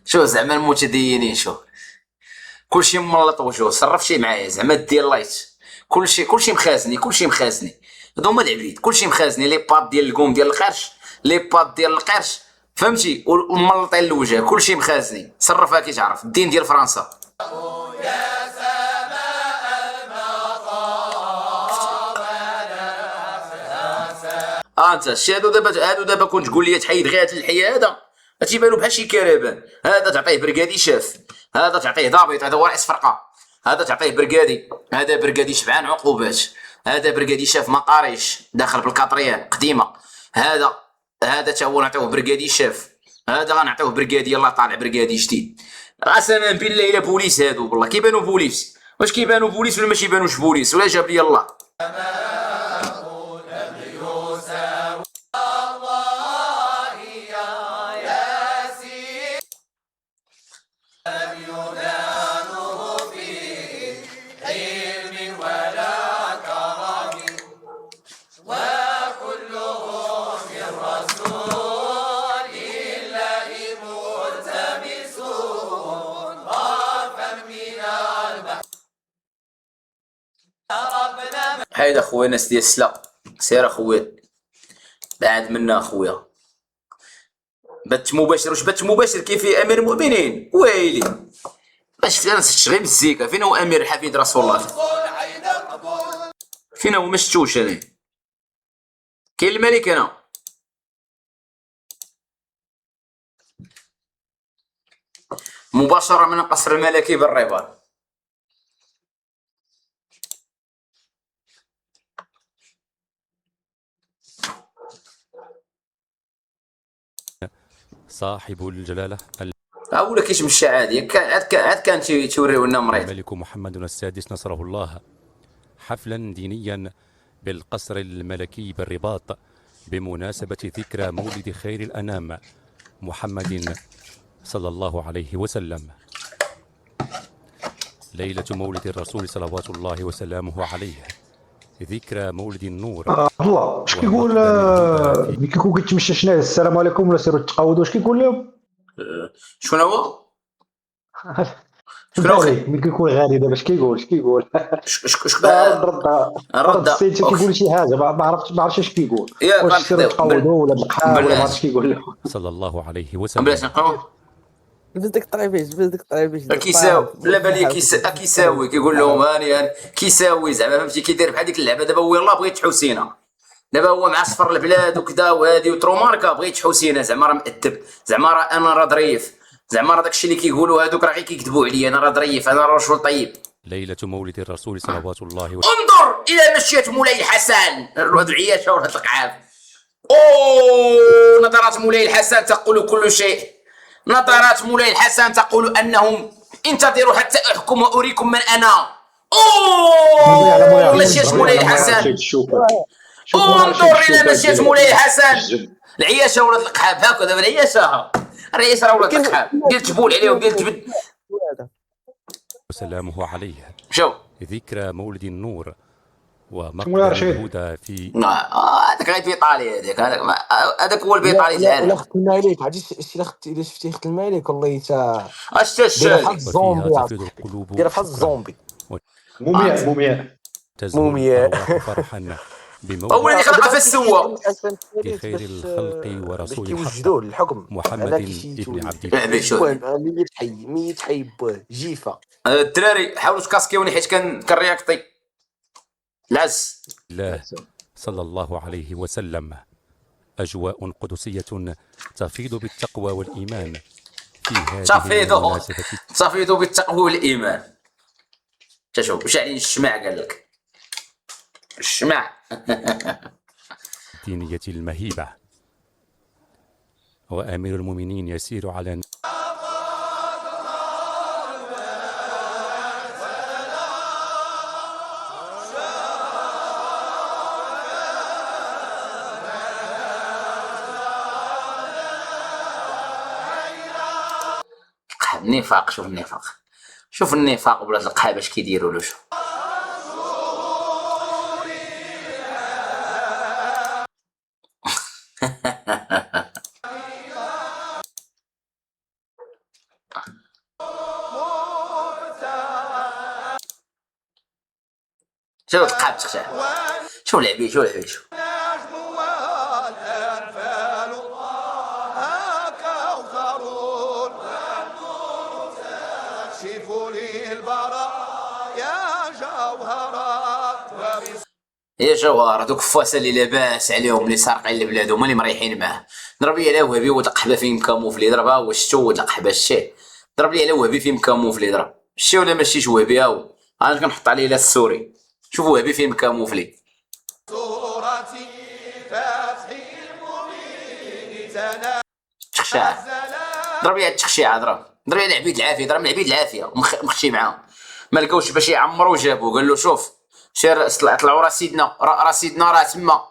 شو زعما المتدينين، شو كلشي مملط وجهه، صرف شي معايا زعما ديال لايت، كلشي مخازني هادو هما العبيد، كلشي مخازني لي باب ديال الكوم ديال القرش، لي باب ديال القرش فهمتي، وملطين الوجه، كلشي مخازني، صرفها كي تعرف الدين ديال فرنسا. انت شتي هادو دابا كنت تقول لي تحيد غير هاد اللحيه هذا تيبانو بحال شي كرابان، هذا تعطيه بركادي شاف، هذا تعطيه ضابط، هذا هو رئيس فرقه، هذا تعطيه بركادي، هذا بركادي شبعان عقوبات، هذا بركادي شاف مقاريش داخل بالكاطريان قديمه، هذا تا هو نعطيوه بركادي شاف، هذا غنعطيوه بركادي يلاه طالع بركادي جديد. قسما بالله الا بوليس هادو والله كيبانو بوليس، واش كيبانو بوليس ولا ما كيبانوش بوليس ولا جاب لي الله. حيد اخويا ناس ديال السلا، سير اخويا بعد منا اخويا، بث مباشر، واش بث مباشر كيف امير المؤمنين ويلي باش تشغيل الزيكا، فين هو امير حفيد رسول الله، فين هو ما شفتوش انا، كاين الملك هنا. مباشرة من القصر الملكي بالرباط. صاحب الجلالة ولا كيتمشى عادي، عاد كان تيوريو لنا مريض الملك محمد السادس نصره الله حفلا دينيا بالقصر الملكي بالرباط بمناسبة ذكرى مولد خير الأنام محمد صلى الله عليه وسلم. ليلة مولد الرسول صلوات الله وسلامه عليه، ذكرى مولد النور. الله اش كيقول ملي كيكون كيتمشى شناهي السلام عليكم ولا سيروا تقاودوا، اش كيقول لهم؟ شكون هو؟ ملي كيكون غادي دابا اش كيقول؟ رد السيد كيقول شي حاجه ما عرفتش اش كيقول، واش سيروا تقاودوا ولا القحا ولا ما عرفتش كيقول لهم صلى الله عليه وسلم. بلاش نقراو بدك طريبيش كيساوي لا بالي كيساوي كيقول لهم هاني كيساوي زعما فهمتي، كيدير بحال ديك اللعبه دابا هو يلاه بغيت حسينه، دابا هو مع صفر البلاد وكذا وهادي وتروماركا بغيت حسينه، زعما راه مؤدب، زعما راه انا راه ظريف، زعما راه داكشي اللي كيقولوا هادوك راه غير كيكذبوا عليا، انا راه ظريف، انا رجل طيب. ليلة مولد الرسول صلوات الله وسلم. انظر الى مشية مولاي الحسن، هاد العياشه وهاد القعاب، اوه نظرات مولاي الحسن تقول كل شيء، نظرات مولاي الحسن تقول انهم انتظروا حتى احكم واريكم من انا. اوه مشية مولاي الحسن، انظر الى مشية مولاي الحسن، العياشه ولاد القحاب هكا دابا العياشه راه ولاد القحاب ديال تبول عليهم ديال تبد وسلامه عليه. شوف ذكرى مولد النور ومقدم الهدى في هذاك غير بيطالي، هذاك هو البيطالي العالم. لا خدت الملك، عرفتي الشيء الا شفتي خدت الملك والله تا اش دايره بحال وفيها الزومبي، تفيض القلوب دايره بحال شكراً الزومبي، مومياء تزهو الأرواح فرحا هو اللي خلق في السوا بخير الخلق ورسول كيوجدوه الحق للحكم محمد ابن عبد الله. ميت حي جيفه. الدراري حاولوا تكاسكيوني حيت كنرياكطي العز الله صلى الله عليه وسلم. أجواء قدسية تفيض بالتقوى والإيمان في هذه المناسبة. تفيض بالتقوى والإيمان. تشوف واش يعني الشمع قال لك الشمع الدينية المهيبة. وأمير المؤمنين يسير على النفاق. شوف النفاق بلاد القحاب اش كيديروا له. شوف شوف تقعد تخشع، شوف لعبي شوف لعبي شوف. يا جوهر دوك الفاسه اللي لاباس عليهم اللي سارقين البلاد هما اللي مريحين معاه. ضرب لي على وهبي ولد القحبه فيه مكاموفلي، ضربها هو شتو ولد القحبه الشي. ضرب لي على وهبي فيه مكاموفلي، ضرب الشي ولا ماشيش وهبي هاو. انا كنحط عليه لا السوري، شوف وهبي فيه مكاموفلي. تخشع ضرب لي على التخشيعه، ضرب لي على عبيد العافيه، ضرب لي عبيد العافيه مخشي معاهم. ما لقاوش باش يعمروا جابوا، قال له شوف سير طلعوا راه سيدنا راه تما،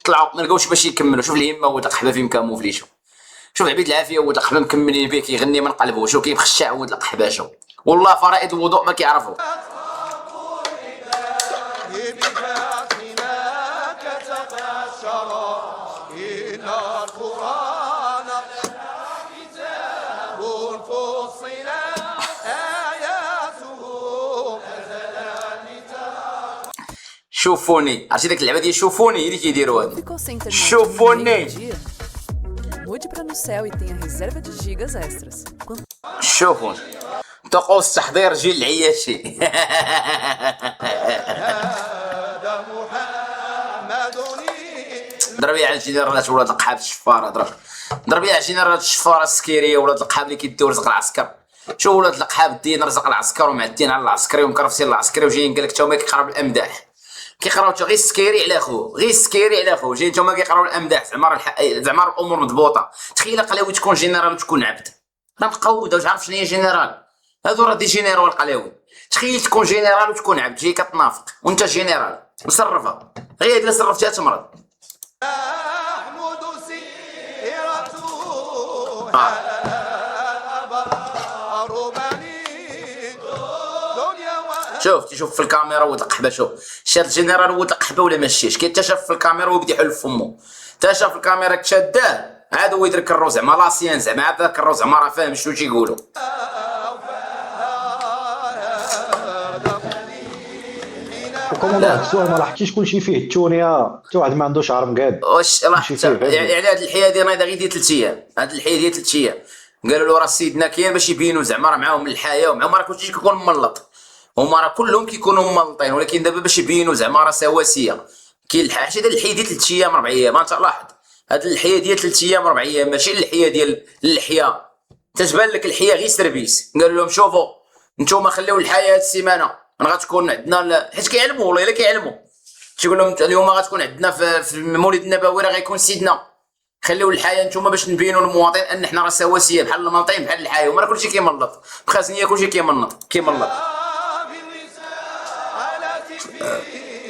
طلعوا ما لقاوش باش يكملوا. شوف اليمه ولد القحبه فيه مكاموفلي، شوف عبيد العافيه ولد القحبه مكملين به كيغني من قلبه. شوف كيف خشاع ولد القحبه، شوف والله فرائض الوضوء ما كيعرفوا. شوفوني، عرفتي ديك اللعبه ديال شوفوني هي اللي كيديروا هاد. Ficou sem internet شوفوني. no dia? Mude para Nucel e tenha reserva de gigas extras. شوفوني طقوس تحضير جيل العياشي. ضربي على الجنرالات ولاد القحاب الشفاره، ضربي على الجنرالات الشفاره السكيريه ولاد القحاب اللي كيديو رزق العسكر. شوف ولاد القحاب الدين رزق العسكر ومعدين على العسكري ومكرفسين العسكري وجايين قال لك تا هما كيقراو بالامداح، كيقراو غير السكيري على خو، غير السكيري على خو، جايين تا هما كيقراو الامداح. زعما الامور مضبوطه. تخيل قلاوي تكون جنرال وتكون عبد، راه مقوده واش عارف شنو هي جنرال. هادو راه دي جينيرال قلاوي. تخيل تكون جنرال وتكون عبد، جاي كتنافق وانت جنرال وصرفها، غير هاد اللي صرفتها تمرض. شوف تشوف في الكاميرا ولد القحبه، شوف شاد الجنرال ولد القحبه ولا ماشيش. كي تا شاف في الكاميرا ويبدا يحل فمو، تا شاف الكاميرا كشاداه عاد هو يدرك الرو زعما لاسيان، زعما عاد ذاك الرو زعما راه فاهم شنو تيقولوا. وكومون هاد السؤال ما لاحظتيش كلشي فيه التونيه، حتى واحد ما عنده شعر مقاد. واش لاحظت يعني هاد الحياه ديالنا غير ديال 3 ايام، هاد الحياه ديال 3 ايام قالوا له راه سيدنا كاين باش يبينوا زعما راه معاهم الحياه ومعاهم راه كلشي كيكون مملط، هما راه كلهم كيكونوا مملطين، ولكن دابا باش يبينوا زعما راه سواسيه. كاين حتى هاد الحياه ديال 3 ايام 4 ايام. انت لاحظ هاد الحياه ديال 3 ايام 4 ايام ماشي الحياه ديال اللحيه. تتبان لك الحياه غير سربيس. قالوا لهم شوفوا نتوما خليو الحياه هاد السيمانه راه غتكون عندنا حيت كيعلموا والله الا كيعلموا. تيقول لهم اليوم غتكون عندنا في المولد النبوي راه غيكون سيدنا، خليو الحياه نتوما باش نبينوا للمواطن ان حنا راه سواسيه بحال المنطين بحال الحياه. وما راه كلشي كيملط بخازنيه، كلشي كيملط.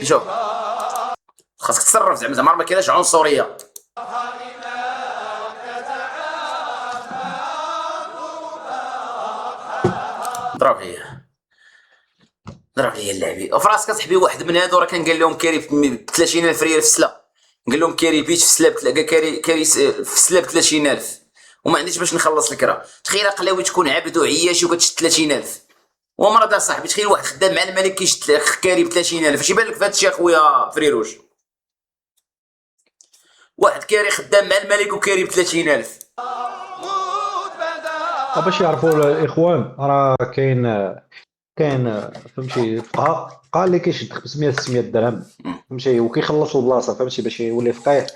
شوف خاصك تصرف زعما ما كايناش عنصريه. ضرب لي اللعبي وفراسك اصاحبي. واحد من هادو راه كان قال لهم كاري ب 30,000 ريال في السلا، قال لهم كاري بيت في السلا كاري في السلا ب 30,000 وما عنديش باش نخلص الكرا. تخيل قلاوي تكون عبد وعياشي وكتشد 30,000 ومرض صاحبي. تخيل واحد خدام مع الملك كيشد كاري ب 30,000. اش يبان لك في هادشي اخويا فريروج؟ واحد كاري خدام مع الملك وكاري ب 30,000. باش يعرفوا الاخوان راه كاين فهمتي فقهاء اللي كيشد 500 600 درهم فهمتي وكيخلص البلاصه فهمتي باش يولي فقيه.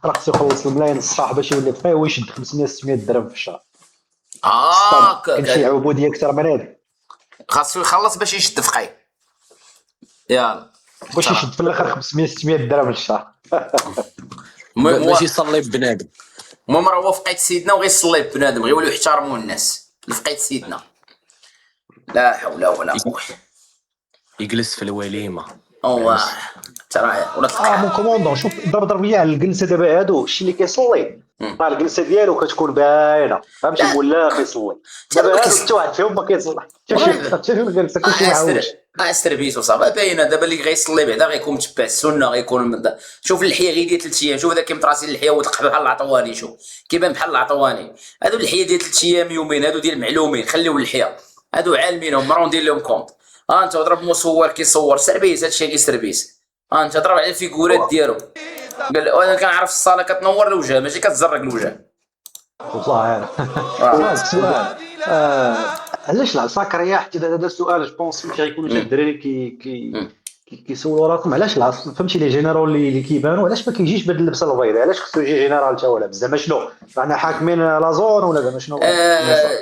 راه خصو يخلص الملايين الصح باش يولي فقيه ويشد 500 600 درهم في الشهر. كاين شي عبوديه اكثر من هذا. خاصو يخلص باش يشد فقيه. يلا باش يشد في الاخر 500 600 درهم في الشهر. باش يصلي ببنادم. المهم راه هو فقيت سيدنا وغير يصلي بنادم غير يوليو يحترموا الناس. فقيت سيدنا لا حول ولا قوه. يجلس في الوليمه. ترى ولا مون تلقح. كوموندون شوف ضرب ليا على الجلسه دابا هادو الشيء اللي كيصلي راه الجلسه ديالو كتكون باينه فهمتي لا مولا كيصلي تا دابا ما هادو حتى واحد فيهم ما كيصلي حتى شي الجلسه كلشي معوج استربيس وصافي باينه دابا اللي غيصلي بعدا غيكون متبع السنه غيكون شوف اللحيه غير ديال 3 ايام شوف هذا كيمطراسي اللحيه وتلقى بحال العطواني شوف كيبان بحال العطواني هادو اللحيه ديال 3 ايام يومين هادو ديال معلومين خليو اللحيه هادو عالمين هما راه ندير لهم كونط انت ضرب مصور كيصور سربيس هادشي غير سربيس انت ضرب على الفيغورات ديالو قال انا كنعرف الصاله كتنور الوجه ماشي كتزرق الوجه والله عارف سؤال علاش العساكر حتى هذا السؤال جو بونس فهمتي غيكونوا حتى الدراري كيسولوا راسهم علاش فهمتي لي جينيرال اللي كيبانوا علاش ما كيجيش بهاد اللبسه البيضاء علاش خصو يجي جينيرال حتى هو لابس زعما شنو رانا حاكمين لا زون ولا زعما شنو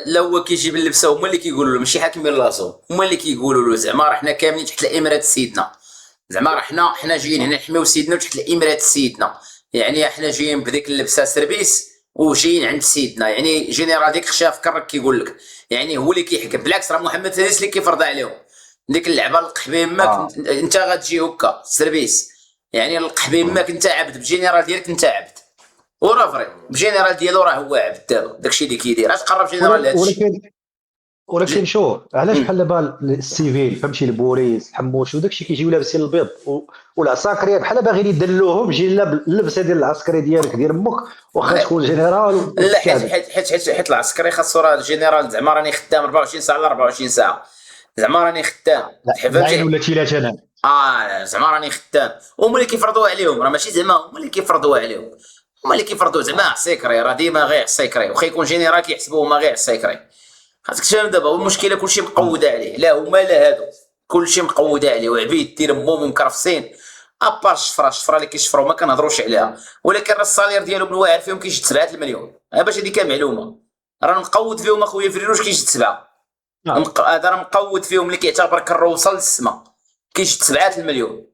لا هو كيجيب اللبسه هما اللي كيقولوا له ماشي حاكمين لاسو هما اللي كيقولوا له زعما راه حنا كاملين تحت الامارات سيدنا زعما راه حنا جايين هنا نحميو سيدنا وتحت الامارات سيدنا يعني حنا جايين بديك اللبسه سربيس وجايين عند سيدنا يعني جينيرال ديك خشاف كرك كيقول لك يعني هو اللي كيحكم بالعكس راه محمد سادس اللي كيفرض عليهم ديك اللعبه القحبين ماك انت غتجي هكا سربيس يعني القحبين ماك انت عبد بجينيرال ديالك انت عبد وراه فري بجينيرال ديالو راه هو عبد دابا داكشي اللي كيدير اش قرب جينيرال هادشي ولكن شوف علاش بحال دابا السيفيل فهمتي البوليس الحموش وداكشي كيجيو لابسين البيض والعساكريه بحال باغيين يدلوهم جي اللبسه ديال العسكري ديالك ديال امك واخا تكون جينيرال لا حيت العسكري خاصو راه الجينيرال زعما راني خدام 24 ساعه على 24 ساعه زعما راني خدام فهمتي ولا تيلات انا زعما راني خدام هما اللي كيفرضوا عليهم راه ماشي زعما هما اللي كيفرضوا عليهم هما اللي كيفرضوا زعما سيكري راه ديما غير سيكري واخا يكون جينيرال كيحسبوه هما غير سيكري خاصك تفهم دابا المشكله كلشي مقوده عليه لا هما لا هادو كلشي مقوده عليه وعبيد دير امهم مكرفسين ابار الشفره اللي كيشفروا ما كنهضروش عليها ولكن راه الصالير ديالو بالواعر فيهم كيجي 7 المليون باش هذيك معلومه راه نقود فيهم اخويا فريروش كيجي 7 هذا راه مقود فيهم اللي كيعتبر كروسه للسما كيجي 7 المليون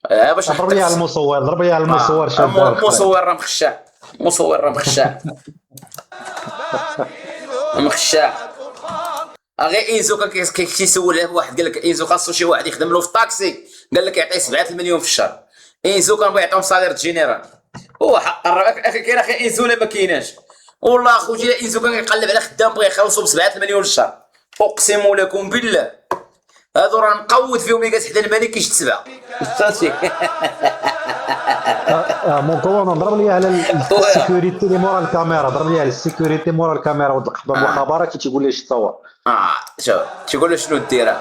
باش ضرب لي على المصور ضرب لي على المصور شاد المصور راه مخشع المصور راه مخشع مخشع غير ايزو كيسول واحد قال لك ايزو خاصو شي واحد يخدم له في الطاكسي قال لك يعطيه 7 المليون في الشهر ايزو كان بغا يعطيهم صالير جينيرال هو حق اخي كاين اخي ايزو لا ما كايناش والله اخوتي ايزو كان كيقلب على خدام بغا يخلصوا ب 7 المليون في الشهر اقسم لكم بالله هادو راه مقود فيهم يقاس حدا الملك كيجي 7 صافي مون كومون ضرب لي على السيكوريتي اللي مورا الكاميرا ضرب لي على السيكوريتي مورا الكاميرا والقحبه المخابرات تيقول لي اش تصور شوف تيقول له شنو دير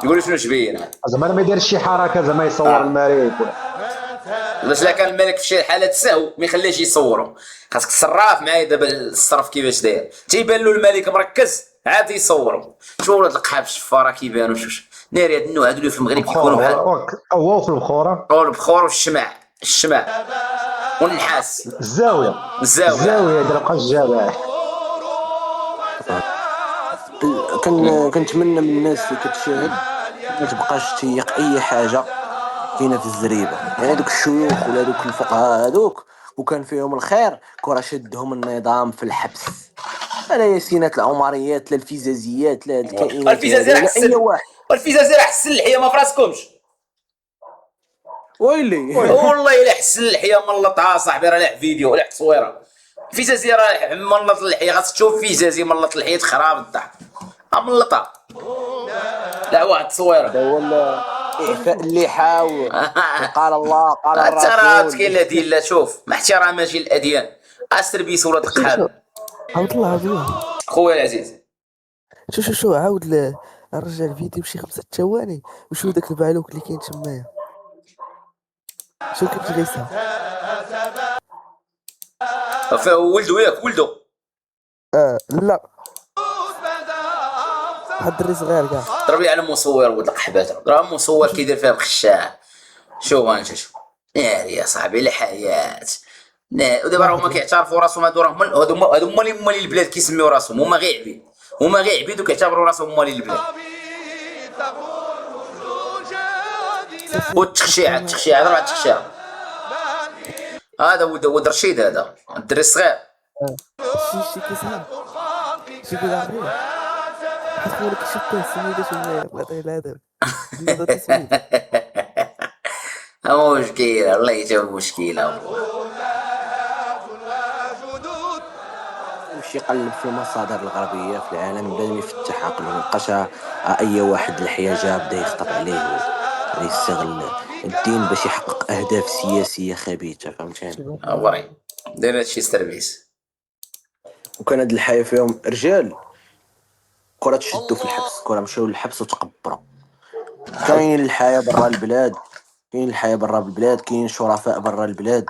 يقول له شنو جبين زعما ما يديرش شي حركه زعما يصور الملك باش لا كان الملك في شي حاله سهو ما يخليش يصوروا خاصك تصرف معايا دابا الصرف كيفاش داير تيبان له الملك مركز عاد يصوروا شوف ولاد القحاب الشفاره كيبانوا شوف ناري هاد النوع هادو اللي في المغرب كيكونوا بحال هو في البخوره والبخور والشمع والنحاس الزاويه دابا بقى الجابه كنتمنى من الناس اللي كتشاهد ما تبقاش تيق اي حاجه كاينه في الزريبه يعني دوك الشيوخ ولا دوك الفقهاء هذوك وكان فيهم الخير كره شدهم النظام في الحبس لا ياسينات العمريات لا الفزازيات لا الكائنات الفزازيات اي واحد والفزازير حسن اللحيه ما فراسكمش ويلي والله الا حسن اللحيه ملطها صاحبي راه لاح فيديو لاح تصويره فيزازي راه ملط اللحيه خاصك تشوف فيزازي ملط اللحيه خراب الضحك ملطها لا واحد تصويره ولا إعفاء اللحى قال الله قال الرسول ترى كاين الاديان لا شوف مع احتراماتي للاديان استربيس ولاد القحاب عاود الله عظيم خويا العزيز شو عاود نرجع الفيديو بشي 5 ثواني وشوف داك البعلوك اللي كاين تمايا شو كنت غيسها ولدو ياك ولدو لا واحد الدري صغير كاع ضرب لي على مصور ولد القحبات راه مصور كيدير فيها بخشاع شوف انت شوف يا صاحبي الحياه ودابا راهم كيعترفوا راسهم هادو راهم هادو هما اللي البلاد كيسميو راسهم هما غير عبيد وكيعتبروا راسهم هما اللي البلاد والتخشيعه ضرب على التخشيعه هذا ولد رشيد هذا الدري الصغير شي كيسهل شي كيعرفو حسبوا لك شفتو سميتو شنو الله يطيب الهدف مشكلة والله حتى هو مشكلة. يمشي يقلب في المصادر الغربية في العالم بلا ما يفتح عقله، ميبقاش أي واحد الحياة جا بدا يخطب عليه ويستغل الدين باش يحقق أهداف سياسية خبيثة، فهمتني؟ فري داير هادشي ستربيس. وكان هاد الحياة فيهم رجال كرة تشدو في الحبس، كرة مشاو للحبس وتقبروا. كاين الحياة برا البلاد، كاين الحياة برا البلاد، كاين شرفاء برا البلاد،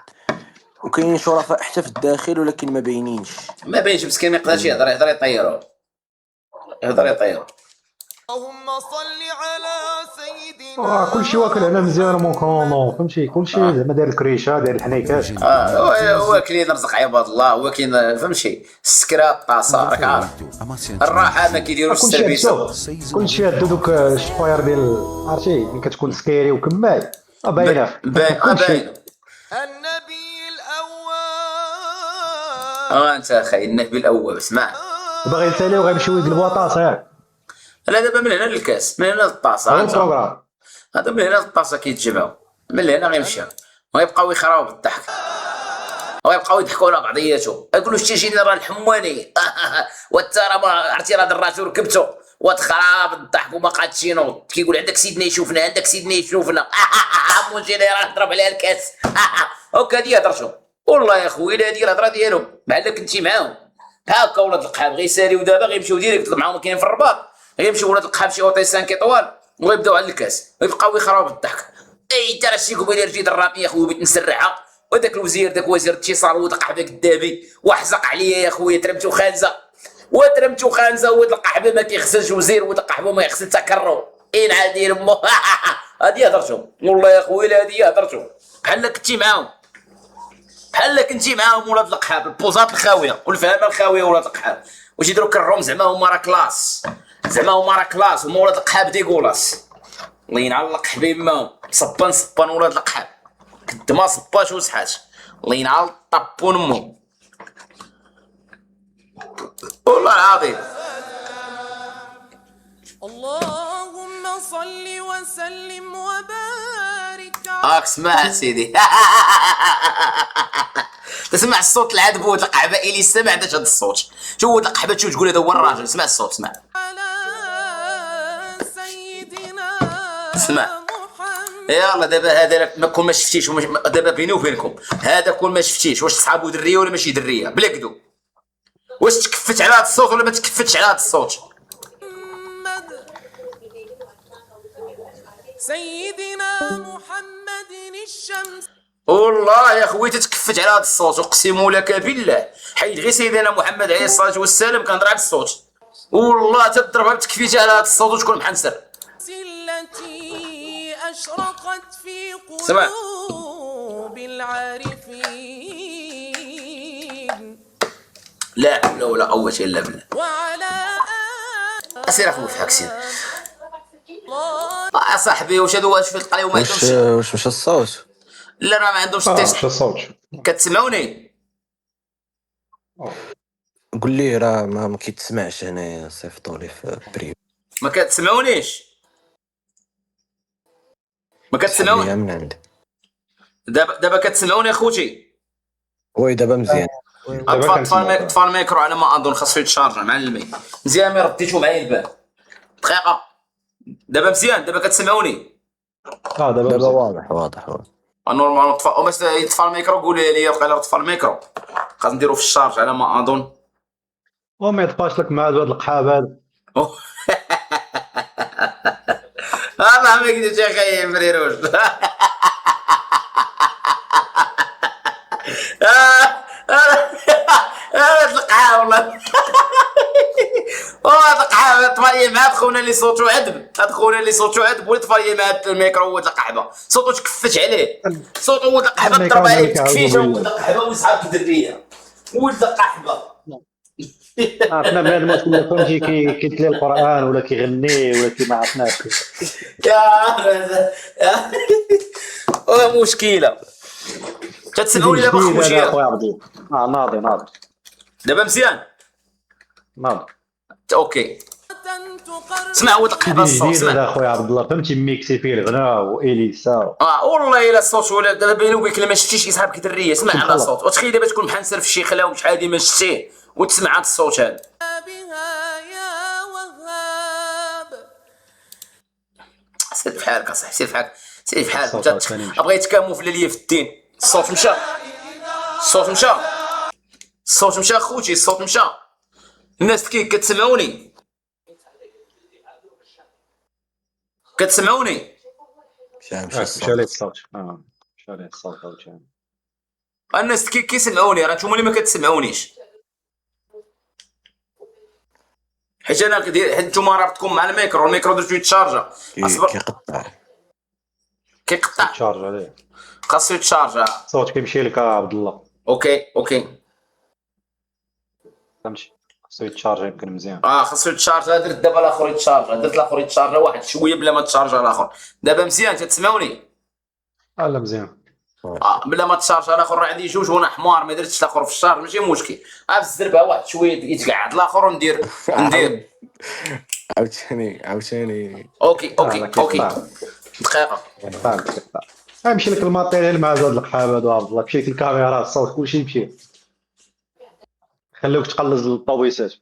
وكاين شرفاء حتى في الداخل ولكن ما باينينش. ما باينش مسكين، ما يقدرش يهضر يطيرو، يهضر يطيرو. اللهم صل على سيدنا كلشي واكل على مزيان مونكروندون، فهمتي؟ كلشي زعما داير الكريشه، داير الحنيكات. واكلين رزق عباد الله، واكلين فهمتي السكرة الطاسة، راك عارف الراحة ما كيديروش كلشي السربيسة. شوف، كلشي هادو دوك الشفاير ديال عرفتي ملي كتكون سكيري وكماي باينه باين. النبي الأول. انت اخي النهبي الاول، اسمع باغي يساليو غيمشيو يقلبوا طاس ياك. لا دابا من هنا للكاس، من هنا للطاسة، هذا انت البروغرام. هذا من هنا للطاسة كيتجمعوا، من هنا غيمشيو ويبقاو يخراو بالضحك، ويبقاو يضحكوا على بعضياتهم، يقولوا شتي جيني راه الحمواني وانت راه ما عرفتي راه دراتو ركبتو وتخرا بالضحك وما قادش ينوض، كيقول عندك سيدنا يشوفنا، عندك سيدنا يشوفنا مو جيني راه نضرب عليها الكاس هكا هادي هضرتهم. والله يا خويا هادي الهضره ديالهم بحال كنتي معاهم هاكا. ولاد القحاب غيساليو دابا، غيمشيو ديريكت معاهم كاين في الرباط، غيمشيو ولاد القحاب شي اوطي 5 ايطوال ويبداو على الكاس ويبقاو يخراو بالضحك. انت راه شي قبيله رجي درابي يا خويا بغيت نسرعها، وداك الوزير داك وزير الاتصال ولد القحبه كدابي وحزق عليا يا خويا، ترمتو خانزه وترمتو خانزه، ولد القحبه ما كيغسلش وزير، ولد القحبه ما يغسل تكرو اين عادي امو هادي هضرتو. والله يا خويا هادي هضرتو بحال كنتي معاهم، بحال كنتي معاهم ولاد القحاب، البوزات الخاويه والفهامه الخاويه ولاد القحاب، واش يديروا كرهم زعما هما راه كلاس، زعما هما راه كلاس، هما ولاد القحاب ديكولاس. الله ينعلق حبيب صبان ولاد القحاب قد ما صباش وسحات، الله ينعل طابون امو والله العظيم. اللهم صل وسلم وبارك اسمع سيدي تسمع الصوت العذبوت القحبه اللي سمعت هذا الصوت، شو القحبه شو تقول هذا هو الراجل، اسمع الصوت، اسمع على سيدنا اسمع. محمد. يلا دابا هذا ما كون ما شفتيش دابا بيني وبينكم، هذا كون ما شفتيش واش صحابو دريه ولا ماشي دريه بلا كذوب، واش تكفت على هذا الصوت ولا ما تكفتش على هذا الصوت. سيدنا محمد الشمس. والله يا خويا تتكفت على هذا الصوت، اقسم لك بالله حيت غير سيدنا محمد عليه الصلاه والسلام كنهضر على الصوت، والله تضربها بتكفيتي على هذا الصوت وتكون محنسر. التي أشرقت في سمع. قلوب العارفين. لا حول ولا قوه الا بالله. وعلى اسير اخويا في حكسين يا صاحبي، واش هادو واش في القريه وما عندهمش؟ واش مشى الصوت؟ لا راه ما عندهمش مش التيست. الصوت. كتسمعوني؟ قول لي راه ما كيتسمعش هنايا، صيفطوا لي في بريو. ما كتسمعونيش؟ ما كتسمعوني من عندي. دابا كتسمعوني اخوتي؟ وي دابا مزيان. طفى الميكرو على ما اظن، خاصو يتشارجا معلمي مزيان، مي رديتو معايا البال دقيقه. دابا مزيان، دابا كتسمعوني؟ دابا واضح. نورمال طفى، باش يطفى الميكرو قولي لي وقيلا طفى الميكرو، خاص نديرو في الشارج على ما اظن. وما يطفاش لك مع هاد القحاب هذا. والله ما قلت يا اخي مريروش القحاب والله القحاب طفى مع خونا اللي صوتو عذب، هاد خونا اللي صوتو عذب ولد طفى مع الميكرو ولد القحبه صوتو تكفتش عليه، صوتو ولد القحبه ضرب عليه بتكفيشه، ولد القحبه ويسحب الدريه ولد القحبه. عرفنا بنادم ولا فهمتي كيتلي القران ولا كيغني ولا ما عرفناش. يا مشكله. تتسمعوني دابا خويا؟ خويا عبدو ناضي دابا مزيان. ناضي. اوكي. أن تقرب اسمع هو القحبه الصوت جديد هذا اسمع. اخويا عبد الله، فهمتي ميكسي فيه الغناء واليسا. والله الا الصوت ولا دابا بيني وبينك ما شفتيش يصحابك دريه اسمع شوف على خلاص. صوت، وتخيل دابا تكون بحال نسر في شي خلا وشحال هادي ما شتيه وتسمع هذا الصوت هذا. بها يا وهاب. سير في حالك اصاحبي سير في حالك سير في حالك. الصوت عاوتاني مشى. بغيت كاموفلا ليا في الدين. الصوت مشى الصوت مشى الصوت مشى خوتي الصوت مشى. الناس كتسمعوني كتسمعوني مشى مشى عليه الصوت. مشى عليه الصوت عاوتاني. الناس كيسمعوني راه نتوما اللي ما كتسمعونيش. حيت انا حيت نتوما رابطكم مع الميكرو درتو يتشارجا. اصبر كيقطع. كيقطع تشارج عليه خاصو يتشارجا. الصوت كيمشي لك عبد الله، اوكي فهمتي خصو يتشارج يمكن مزيان. خاصو يتشارجا. درت دابا الاخر يتشارجا درت الاخر يتشارجا واحد شويه بلا ما تشارجا الاخر. دابا مزيان تسمعوني لا مزيان. بلا ما تشارجا الاخر راه عندي جوج وانا حمار ما درتش الاخر في الشارج ماشي مشكل. بالزربه واحد شويه يتقعد الاخر وندير عاوتاني اوكي كيقطع. دقيقه. كيقطع. يمشي لك الماتيريال مع زاد القحاب هادو عبد الله، مشي لك الكاميرا الصوت كلشي يمشي. خلوك تقلز الطوبيسات.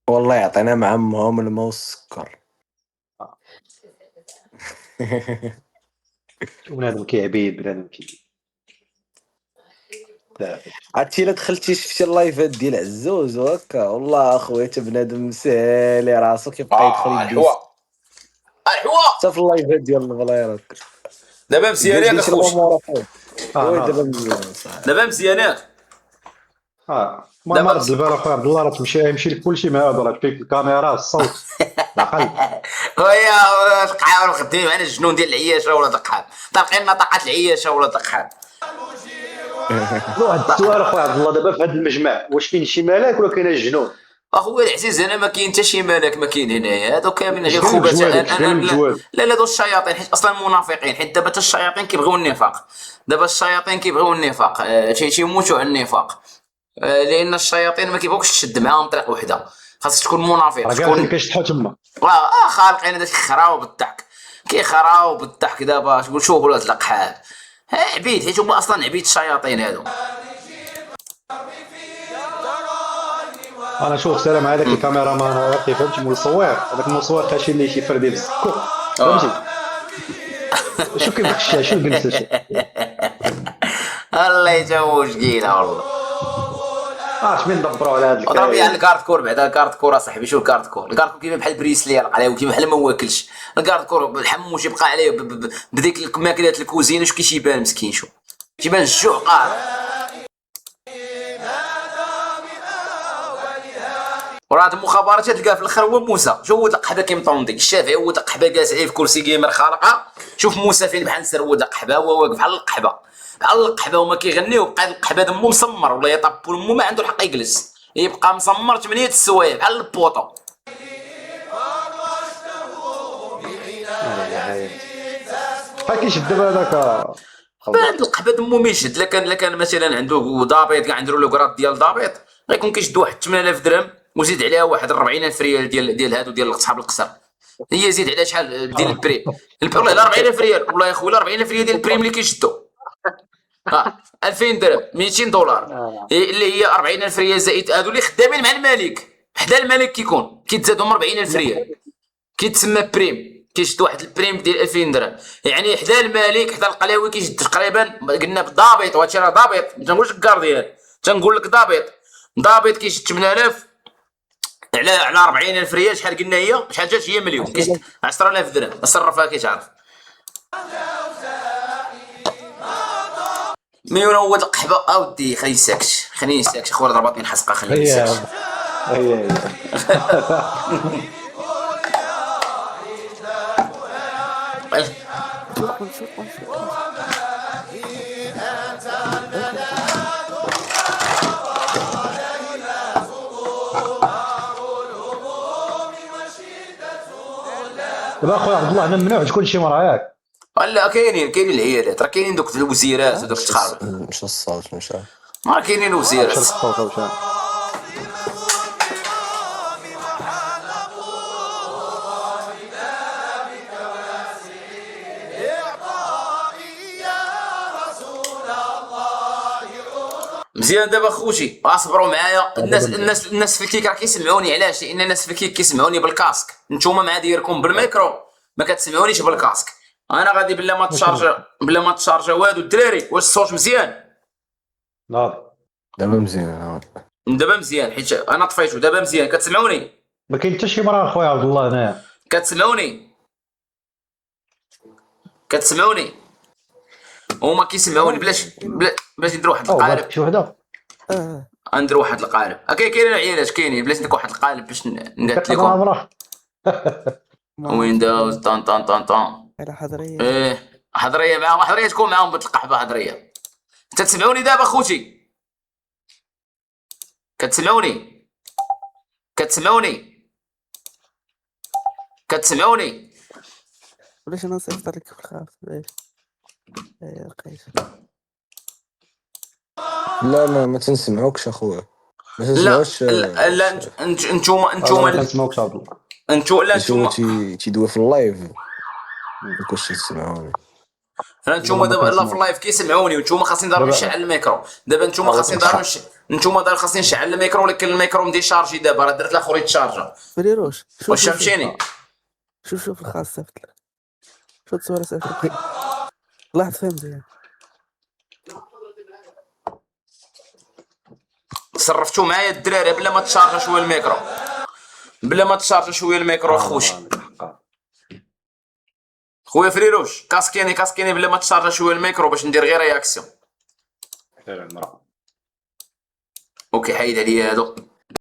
والله يعطينا مع امهم الماء والسكر. بنادم كيعبيد بنادم عرفتي الا دخلتي شفتي اللايفات ديال عزوز وهكا والله اخويا حتى بنادم مسالي راسو كيبقى يدخل يدوز الحوا حتى في اللايفات ديال الفلايرات. دابا مزيانين اخويا دابا مزيان صاحبي. دابا مزيانين. ما رد البال اخويا عبد الله، راه يمشي لك كلشي مع هذا، راه فيك الكاميرا الصوت العقل. ويا دقحاب خدامين معنا الجنون ديال العياشه ولا دقحاب طالقين نطاقات العياشه ولا دقحاب. واحد السؤال اخويا عبد الله، دابا في هذا المجمع واش كاين شي ملاك ولا كاين الجنون؟ اخويا العزيز هنا ما كاين حتى شي مالك ما كاين هنايا. هادو كاملين غير شكون خوبات. الجواد؟ شكون الجواد؟ لا هادو الشياطين حيت اصلا منافقين. حيت دابا حتى الشياطين كيبغيو النفاق. دابا الشياطين كيبغيو النفاق تيموتوا على النفاق. لان الشياطين ما كيبغوكش تشد معاهم طريق وحده. خاصك تكون منافق راه تكون كيشطحوا تما. خالقين هذاك كيخراو بالضحك كيخراو بالضحك. دابا شوفوا ولاد القحاب عبيد حيت هما اصلا عبيد الشياطين هادو. انا شوف سلام هذاك الكاميرا مان فهمتي مصور هذاك المصور خاشي ليه شي فردي في السكو فهمتي. شو كيف الشاشه شو الجلسه الله يجاوب مشكيله والله. اش من دبروا على هذا اضرب لي على الكارت كور بعدا. الكارت كور اصاحبي شو الكارت كور؟ الكارت كور كيما بحال بريسلي عليه كيما بحال ما واكلش. الكارت كور الحموش يبقى عليه بديك الماكلات الكوزينه شو كيبان مسكين شو كيبان الجوع قاهر. وراه المخابرات تلقاه في الاخر هو موسى. شوف ولد القحبه كيمطوندي الشافعي ولد القحبه جالس عليه في كرسي جيمر خارقه. شوف موسى فين بحال نسر ولد القحبه هو واقف على القحبه بحال القحبه وما كيغني وبقى القحبه دمو مسمر ولا يطبو مو ما عنده الحق يجلس يبقى مسمر 8 السوايع بحال البوطو. كيشد دابا هذاك بعد القحبه دمو ما يشد. لا كان مثلا عنده ضابط كاع عنده له كرات ديال ضابط غيكون كيشد واحد 8000 درهم وزيد عليها واحد 40000 ريال ديال هادو ديال اصحاب القصر. هي زيد عليها شحال ديال البريم والله لا 40000 ريال والله يا خويا 40000 ريال ديال البريم اللي كيشدو 2000 درهم 200 دولار اللي هي 40000 ريال زائد هادو اللي خدامين مع الملك. حدا الملك كيكون كيتزادهم 40000 ريال كيتسمى بريم. كيشد واحد البريم ديال 2000 درهم يعني حدا الملك حدا القلاوي كيشد تقريبا قلنا بالضابط. وهادشي راه ضابط ما تنقولش كارديان تنقول لك ضابط كيشد 8000 على 40000 ريال. شحال قلنا هي شحال جات هي مليون كيشد 10000 درهم صرفها كيتعرف. مليون هو القحبه اودي خليني ساكت خويا ضرباتني الحسقه خليني ساكت. هي دابا اخويا عبد الله هنا ممنوع تكون شي مرة ياك. لا كاينين العيالات راه كاينين دوك الوزيرات ودوك التخرب مشى الصوت مشى ما كاينين وزيرات. الصوت مزيان دابا خوتي اصبروا معايا. الناس في الكيك راه كيسمعوني. علاش؟ لان الناس في الكيك كيسمعوني بالكاسك، نتوما مع ديالكم بالميكرو ما كتسمعونيش بالكاسك. انا غادي بلا ما تشارجا والو الدراري. واش الصوت مزيان؟ ناض. دابا مزيان. دابا مزيان حيت انا طفيتو. دابا مزيان كتسمعوني؟ ما كاين حتى شي مرة اخويا عبد الله هنايا. كتسمعوني هما كيسمعوني بلاش ندير واحد القالب. بغات شي وحدة. ندير واحد القالب. كاينين عيالات كاينين. بلاش ندير واحد القالب باش نقاد كتهضر لكم. عمرها. ويندوز طون طون طون طون. على حضرية. حضريه معاهم. حضريه تكون معاهم بنت القحبه. حضريه تسمعوني دابا خوتي؟ كتسمعوني؟ بلاش انا نصيفط لك في الخاص بلاش. لقيت. لا ما تنسمعوكش اخويا. ما لا تنسمعوش. لا انتوما ما كنسمعوكش عبد الله. لا شو انتوما تيدوي في اللايف كلشي تسمعوني. انتوما دابا لا في اللايف كيسمعوني وانتوما خاصني ضروري نشعل الميكرو. دابا انتوما خاصني ضروري انتوما ضروري خاصني نشعل الميكرو. ولكن الميكرو مديشارجي دابا. راه درت الاخر يتشارجا. فريروش واش فهمتيني؟ شوف الخاص صيفط لك. شوف الصورة صيفط لك. لاحظ فهم مزيان. صرفتو معايا الدراري بلا ما تشارجا شويه الميكرو. خوتي. خويا فريروش كاسكيني بلا ما تشارجا شويه الميكرو باش ندير غير رياكسيون. اوكي حيد عليا هادو.